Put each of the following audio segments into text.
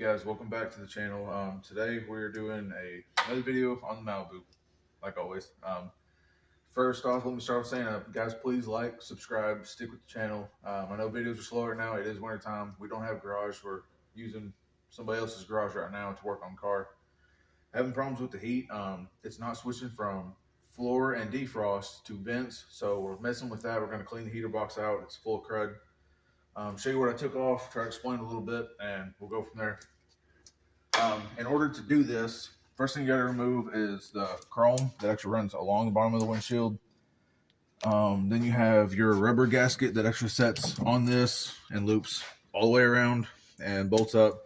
guys, welcome back to the channel. Today we're doing another video on the Malibu, like always. First off, let me start with saying, guys, please like, subscribe, stick with the channel. I know videos are slower now. It is winter time. We don't have garage. We're using somebody else's garage right now to work on the car. Having problems with the heat. It's not switching from floor and defrost to vents, so we're messing with that. We're going to clean the heater box out. It's full of crud. Show you what I took off, try to explain a little bit, and we'll go from there. In order to do this, first thing you got to remove is the chrome that actually runs along the bottom of the windshield. Then you have your rubber gasket that actually sets on this and loops all the way around and bolts up.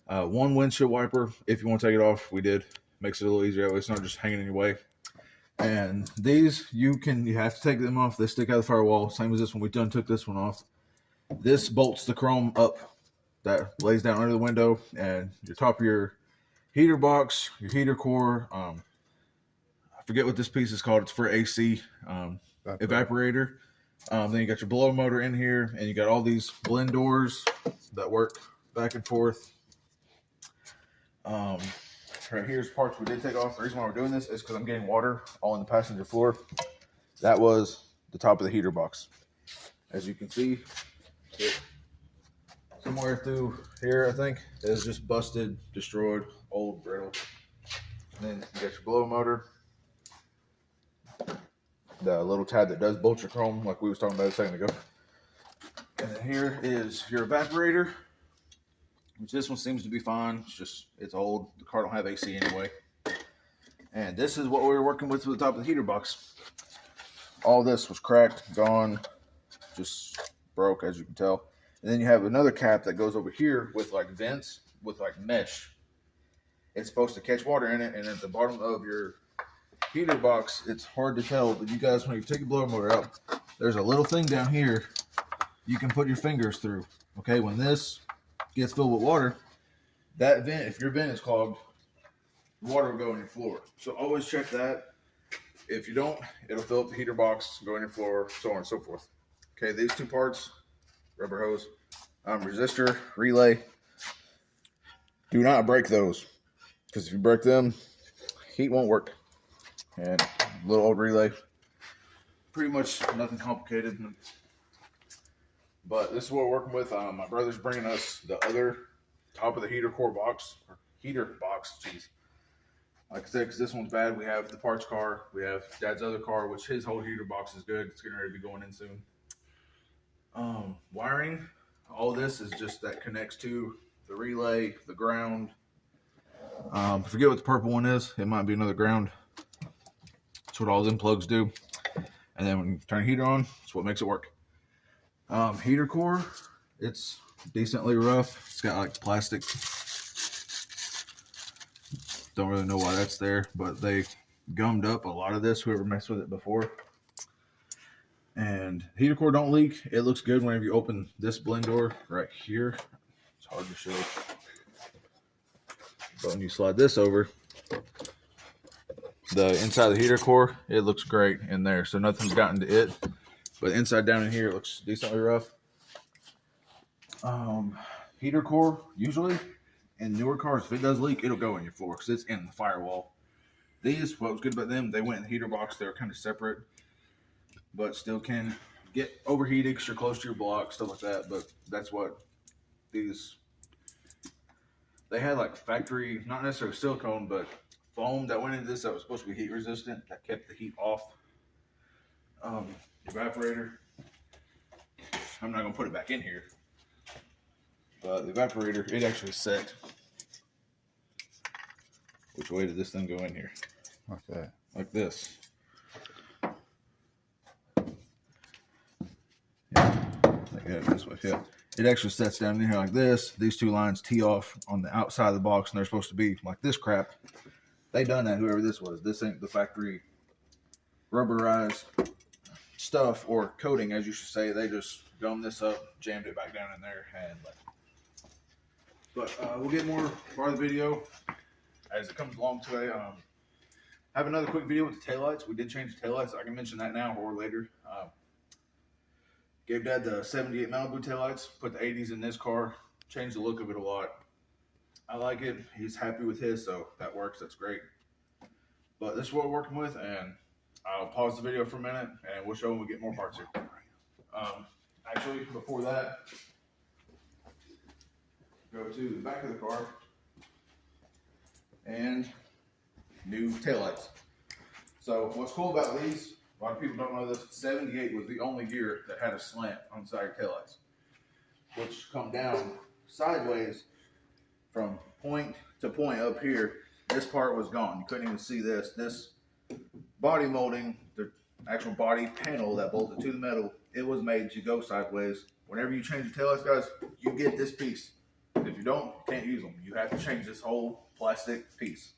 One windshield wiper, if you want to take it off, we did. Makes it a little easier. It's not just hanging in your way. And these, you have to take them off. They stick out of the firewall. Same as this one. We done took this one off. This bolts the chrome up that lays down under the window, and your top of your heater box, your heater core. I forget what this piece is called. It's for AC evaporator. Then you got your blower motor in here, and you got all these blend doors that work back and forth. Right here's parts we did take off. The reason why we're doing this is because I'm getting water all in the passenger floor. That was the top of the heater box. As you can see, somewhere through here, I think, is just busted, destroyed, old, brittle. And then you got your blower motor, the little tab that does bolt your chrome, like we was talking about a second ago. And then here is your evaporator, which this one seems to be fine. It's old. The car don't have AC anyway. And this is what we were working with the top of the heater box. All this was cracked, gone, just broke, as you can tell. And then you have another cap that goes over here with like vents with like mesh. It's supposed to catch water in it, and at the bottom of your heater box, it's hard to tell, but you guys, when you take the blower motor out, there's a little thing down here you can put your fingers through. Okay, when this gets filled with water, that vent, if your vent is clogged, water will go in your floor. So always check that. If you don't, it'll fill up the heater box, go in your floor, so on and so forth. Okay, these two parts, rubber hose, resistor, relay, do not break those, because if you break them, heat won't work. And little old relay, pretty much nothing complicated. But this is what we're working with. My brother's bringing us the other top of the heater core box, or heater box, jeez. Like I said, because this one's bad, we have the parts car, we have Dad's other car, which his whole heater box is good. It's getting ready to be going in soon. Wiring, all this is just that connects to the relay, the ground. I forget what the purple one is. It might be another ground. That's what all them plugs do. And then when you turn the heater on, that's what makes it work. Heater core, it's decently rough. It's got like plastic. Don't really know why that's there, but they gummed up a lot of this, whoever messed with it before. And heater core don't leak. It looks good whenever you open this blend door right here. It's hard to show. But when you slide this over, the inside of the heater core, it looks great in there. So nothing's gotten to it. But inside down in here, it looks decently rough. Heater core, usually in newer cars, if it does leak, it'll go in your floor because it's in the firewall. These, what was good about them, they went in the heater box. They were kind of separate, but still can get overheated because you're close to your block, stuff like that. But that's what these, they had like factory, not necessarily silicone, but foam that went into this that was supposed to be heat resistant, that kept the heat off. Evaporator, I'm not going to put it back in here, but the evaporator, it actually set. Which way did this thing go in here? Like that. Like this. Yeah, like that, this way, yeah. It actually sets down in here like this. These two lines tee off on the outside of the box, and they're supposed to be like this crap. They done that, whoever this was. This ain't the factory rubberized stuff, or coating, as you should say. They just gummed this up, jammed it back down in there, and but we'll get more part of the video as it comes along today. Have another quick video with the taillights. We did change the taillights. I can mention that now or later. Gave Dad the 78 Malibu taillights, put the 80s in this car, changed the look of it a lot. I like it. He's happy with his, so that works. That's great. But this is what we're working with, and I'll pause the video for a minute, and we'll show when we get more parts here. Actually, before that, go to the back of the car and new taillights. So what's cool about these, a lot of people don't know this, 78 was the only year that had a slant on the side of taillights, which come down sideways from point to point up here. This part was gone. You couldn't even see this. This body molding, the actual body panel that bolted to the metal, it was made to go sideways. Whenever you change the taillights, guys, you get this piece. If you don't, you can't use them. You have to change this whole plastic piece.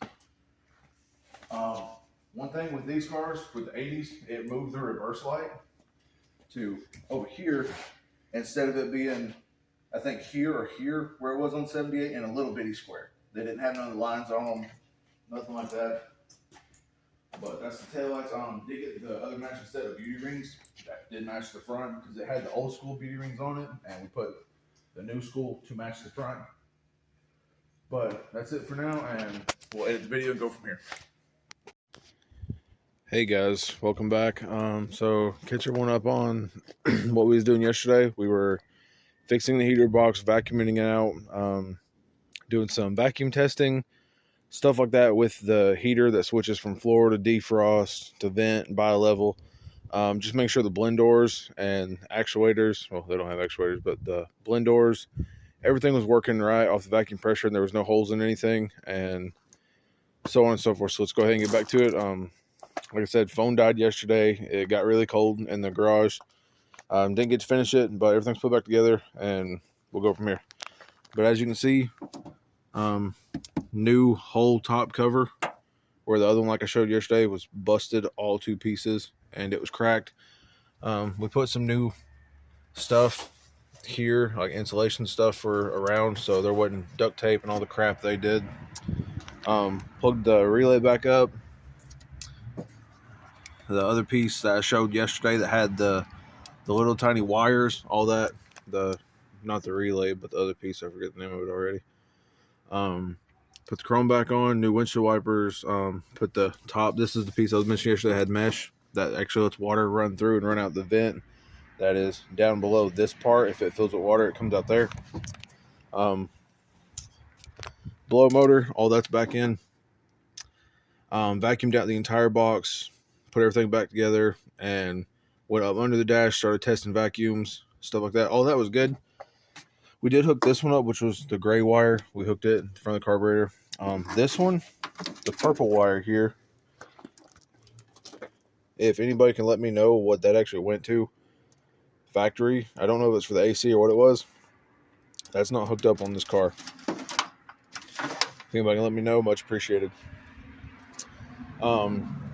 One thing with these cars, with the 80s, it moved the reverse light to over here instead of it being, I think, here or here where it was on 78 in a little bitty square. They didn't have none of the lines on them, nothing like that. But that's the taillights. Did get the other matching set of beauty rings that did match the front because it had the old school beauty rings on it, and we put the new school to match the front. But that's it for now, and we'll edit the video and go from here. Hey guys, welcome back. So catch everyone up on what we was doing yesterday. We were fixing the heater box, vacuuming it out, doing some vacuum testing, stuff like that with the heater that switches from floor to defrost to vent and bi-level. Just make sure the blend doors and actuators, well, they don't have actuators, but the blend doors, everything was working right off the vacuum pressure and there was no holes in anything, and so on and so forth. So let's go ahead and get back to it. Like I said, phone died yesterday. It got really cold in the garage. Didn't get to finish it, but everything's put back together and we'll go from here. But as you can see, new whole top cover, where the other one, like I showed yesterday, was busted all to pieces and it was cracked. We put some new stuff here, like insulation stuff for around, so there wasn't duct tape and all the crap they did. Plugged the relay back up. The other piece that I showed yesterday that had the little tiny wires, all that, not the relay, but the other piece, I forget the name of it already. Put the chrome back on, new windshield wipers, put the top, this is the piece I was mentioning yesterday, that had mesh that actually lets water run through and run out the vent. That is down below this part. If it fills with water, it comes out there. Blow motor, all that's back in. Vacuumed out the entire box, put everything back together, and went up under the dash, started testing vacuums, stuff like that. All that was good. We did hook this one up, which was the gray wire. We hooked it in front of the carburetor. This one, the purple wire here, if anybody can let me know what that actually went to factory, I don't know if it's for the AC or what it was. That's not hooked up on this car. If anybody can let me know, much appreciated.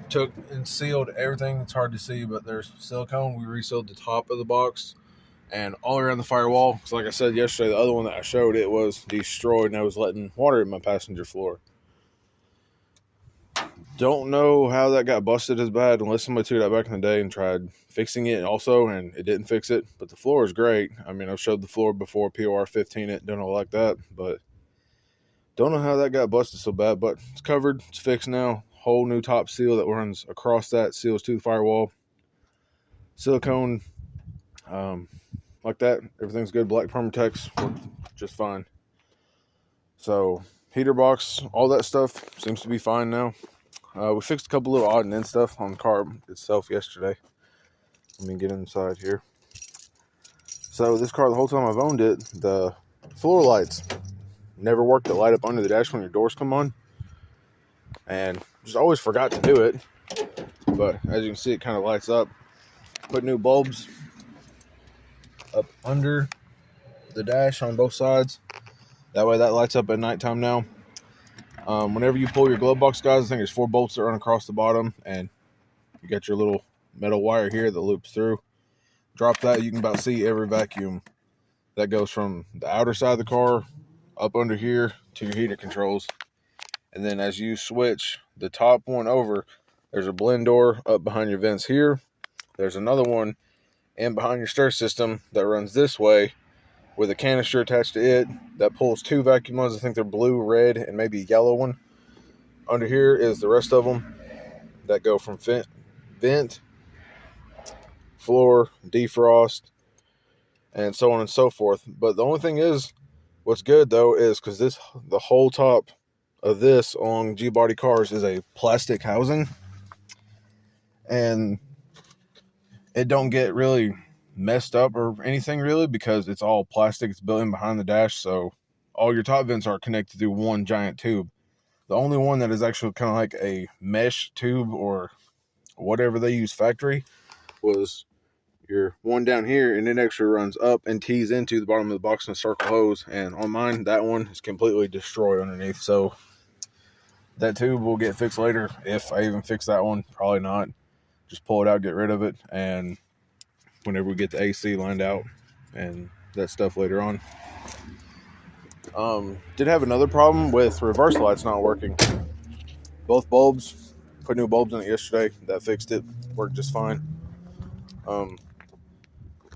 Took and sealed everything. It's hard to see, but there's silicone. We resealed the top of the box and all around the firewall, because like I said yesterday, the other one that I showed, it was destroyed and I was letting water in my passenger floor. Don't know how that got busted as bad, unless somebody took that back in the day and tried fixing it also, and it didn't fix it. But the floor is great. I mean, I've showed the floor before, POR 15 it, don't know like that, but don't know how that got busted so bad. But it's covered, it's fixed now. Whole new top seal that runs across that, seals to the firewall. Silicone, like that, everything's good. Black Permatex worked just fine. So heater box, all that stuff seems to be fine now. We fixed a couple little odd and end stuff on the car itself yesterday. Let me get inside here. So this car, the whole time I've owned it, the floor lights never worked that light up under the dash when your doors come on, and just always forgot to do it. But as you can see, it kind of lights up. Put new bulbs up under the dash on both sides. That way that lights up at nighttime now. Whenever you pull your glove box, guys, I think there's 4 bolts that run across the bottom, and you got your little metal wire here that loops through. Drop that, you can about see every vacuum that goes from the outer side of the car up under here to your heater controls. And then as you switch the top one over, there's a blend door up behind your vents here. There's another one in behind your stir system that runs this way, with a canister attached to it that pulls 2 vacuum ones. I think they're blue, red, and maybe a yellow one. Under here is the rest of them that go from vent, floor, defrost, and so on and so forth. But the only thing is, what's good though is because the whole top of this on G-body cars is a plastic housing, and it don't get really messed up or anything really because it's all plastic. It's built in behind the dash, so all your top vents are connected through one giant tube. The only one that is actually kind of like a mesh tube or whatever they use factory was your one down here, and it actually runs up and tees into the bottom of the box in a circle hose. And on mine, that one is completely destroyed underneath, so that tube will get fixed later if I even fix that one. Probably not. Just pull it out, get rid of it, and whenever we get the AC lined out and that stuff later on. Did have another problem with reverse lights not working. Both bulbs, put new bulbs in it yesterday. That fixed it. Worked just fine.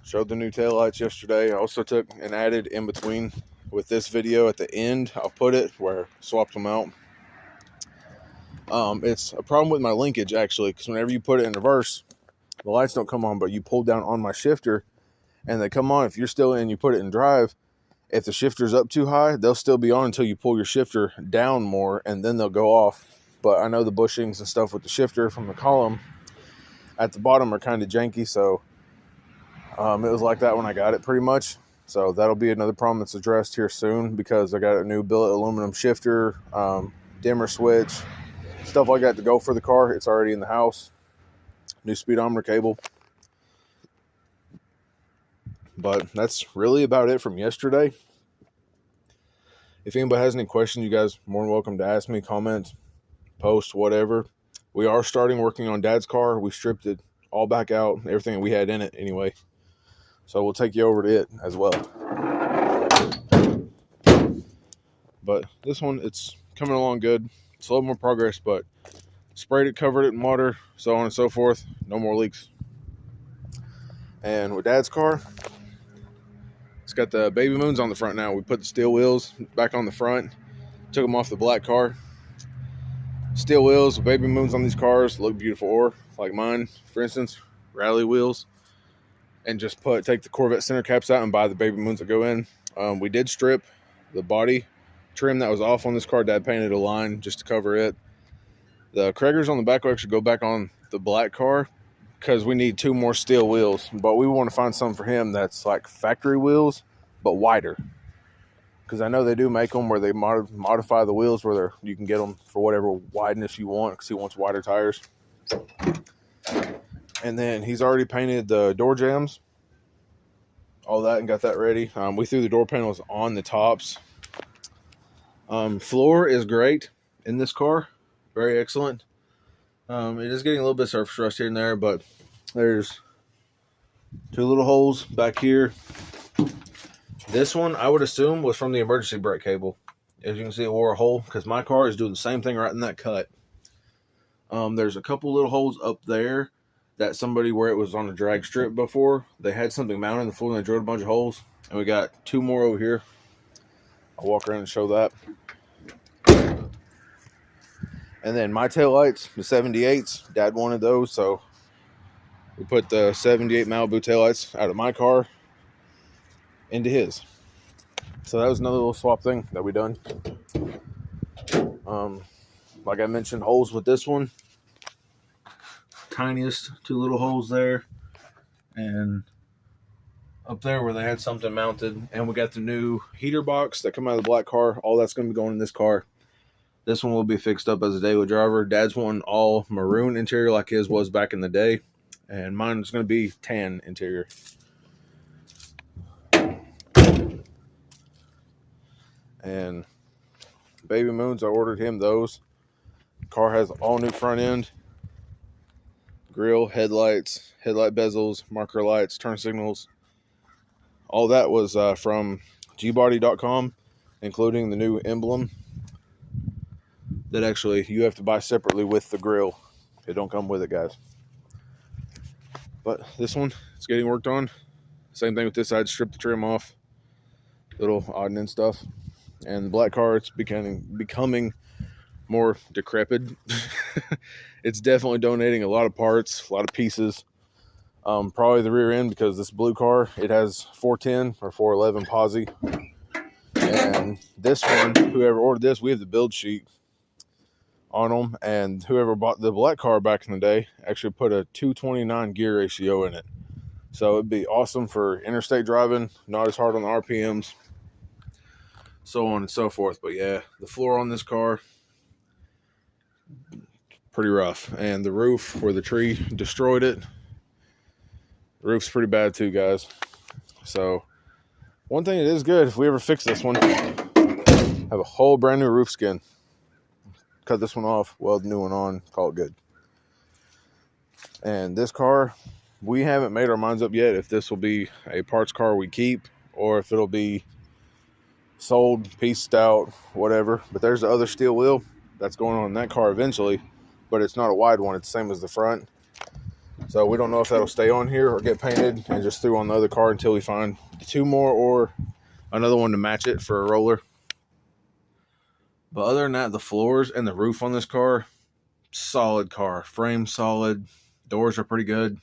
Showed the new taillights yesterday. I also took and added in between with this video at the end. I'll put it where I swapped them out. It's a problem with my linkage actually, because whenever you put it in reverse, the lights don't come on, but you pull down on my shifter and they come on. If you're still in, you put it in drive. If the shifter's up too high, they'll still be on until you pull your shifter down more, and then they'll go off. But I know the bushings and stuff with the shifter from the column at the bottom are kind of janky, so it was like that when I got it pretty much. So that'll be another problem that's addressed here soon, because I got a new billet aluminum shifter, dimmer switch, stuff like that to go for the car. It's already in the house. New speedometer cable. But that's really about it from yesterday. If anybody has any questions, you guys are more than welcome to ask me, comment, post, whatever. We are starting working on Dad's car. We stripped it all back out, everything we had in it anyway. So we'll take you over to it as well. But this one, it's coming along good. It's a little more progress, but sprayed it, covered it in water, so on and so forth. No more leaks. And with Dad's car, it's got the baby moons on the front now. We put the steel wheels back on the front, took them off the black car. Steel wheels, baby moons on these cars look beautiful, or like mine, for instance, rally wheels. And just take the Corvette center caps out and buy the baby moons that go in. We did strip the body trim that was off on this car. Dad painted a line just to cover it. The Krager's on the back will actually go back on the black car because we need 2 more steel wheels. But we want to find some for him that's like factory wheels, but wider. Because I know they do make them where they modify the wheels where you can get them for whatever wideness you want, because he wants wider tires. And then he's already painted the door jambs, all that, and got that ready. We threw the door panels on the tops. Floor is great in this car. Very excellent. It is getting a little bit of surface rust here and there, but there's 2 little holes back here. This one, I would assume, was from the emergency brake cable. As you can see, it wore a hole because my car is doing the same thing right in that cut. There's a couple little holes up there that somebody, where it was on a drag strip before, they had something mounted in the floor and they drilled a bunch of holes. And we got 2 more over here. I'll walk around and show that. And then my taillights, the 78s, Dad wanted those, so we put the 78 Malibu taillights out of my car into his. So that was another little swap thing that we done. Like I mentioned, holes with this one. Tiniest 2 little holes there. And up there where they had something mounted. And we got the new heater box that come out of the black car. All that's going to be going in this car. This one will be fixed up as a daily driver. Dad's wanting all maroon interior like his was back in the day. And mine is going to be tan interior. And baby moons, I ordered him those. Car has all new front end. Grill, headlights, headlight bezels, marker lights, turn signals. All that was from gbody.com, including the new emblem that actually you have to buy separately with the grill. It don't come with it, guys. But this one, it's getting worked on. Same thing with this side, strip the trim off. little odd stuff. And the black car, it's becoming more decrepit. It's definitely donating a lot of parts, a lot of pieces. Probably the rear end, because this blue car, it has 410 or 411 posi. And this one, whoever ordered this, we have the build sheet on them. And whoever bought the black car back in the day actually put a 229 gear ratio in it. So it'd be awesome for interstate driving, not as hard on the RPMs, so on and so forth. But yeah, the floor on this car, pretty rough. And the roof, where the tree destroyed it, the roof's pretty bad too, guys. So one thing that is good, if we ever fix this one, have a whole brand new roof skin. Cut this one off, weld the new one on, call it good. And this car, we haven't made our minds up yet if this will be a parts car we keep or if it'll be sold, pieced out, whatever. But there's the other steel wheel that's going on in that car eventually, but it's not a wide one. It's the same as the front. So we don't know if that'll stay on here or get painted and just threw on the other car until we find 2 more or another one to match it for a roller. But other than that, the floors and the roof on this car, solid car. Frame solid. Doors are pretty good.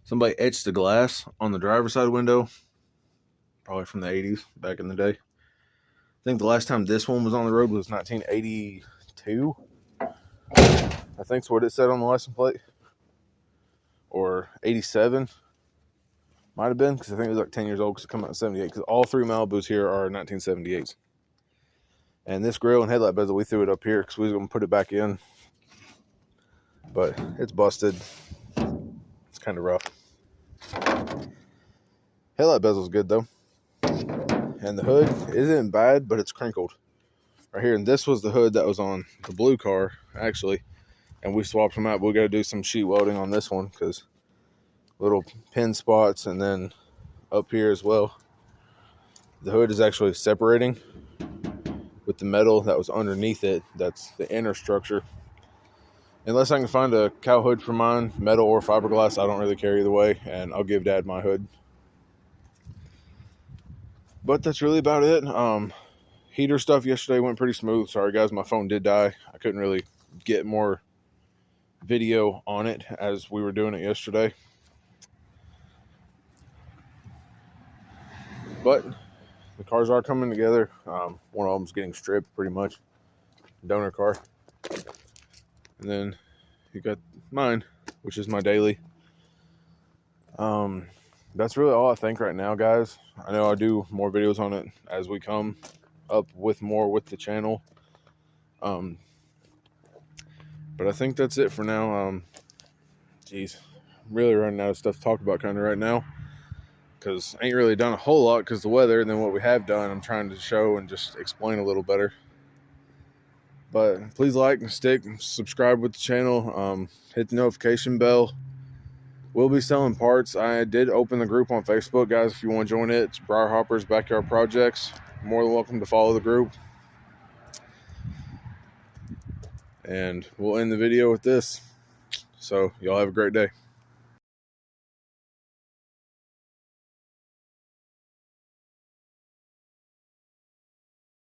Somebody etched the glass on the driver's side window, probably from the 80s, back in the day. I think the last time this one was on the road was 1982. I think's what it said on the license plate. Or 87. Might have been, because I think it was like 10 years old, because it came out in 78. Because all 3 Malibus here are 1978s. And this grill and headlight bezel, we threw it up here because we was going to put it back in. But it's busted. It's kind of rough. Headlight bezel's good though. And the hood isn't bad, but it's crinkled. Right here, and this was the hood that was on the blue car, actually. And we swapped them out, but we got to do some sheet welding on this one because little pin spots, and then up here as well. The hood is actually separating with the metal that was underneath it. That's the inner structure. Unless I can find a cow hood for mine, metal or fiberglass, I don't really care either way, and I'll give Dad my hood. But that's really about it. Heater stuff yesterday went pretty smooth. Sorry guys, my phone did die. I couldn't really get more video on it as we were doing it yesterday. But the cars are coming together. One of them's getting stripped pretty much. Donor car. And then you got mine, which is my daily. That's really all I think right now, guys. I know I do more videos on it as we come up with more with the channel. But I think that's it for now. Geez, I'm really running out of stuff to talk about kind of right now, because I ain't really done a whole lot because of the weather. And then what we have done, I'm trying to show and just explain a little better. But please like and subscribe with the channel. Hit the notification bell. We'll be selling parts. I did open the group on Facebook, guys. If you want to join it, it's Briar Hoppers Backyard Projects. More than welcome to follow the group. And we'll end the video with this. So y'all have a great day.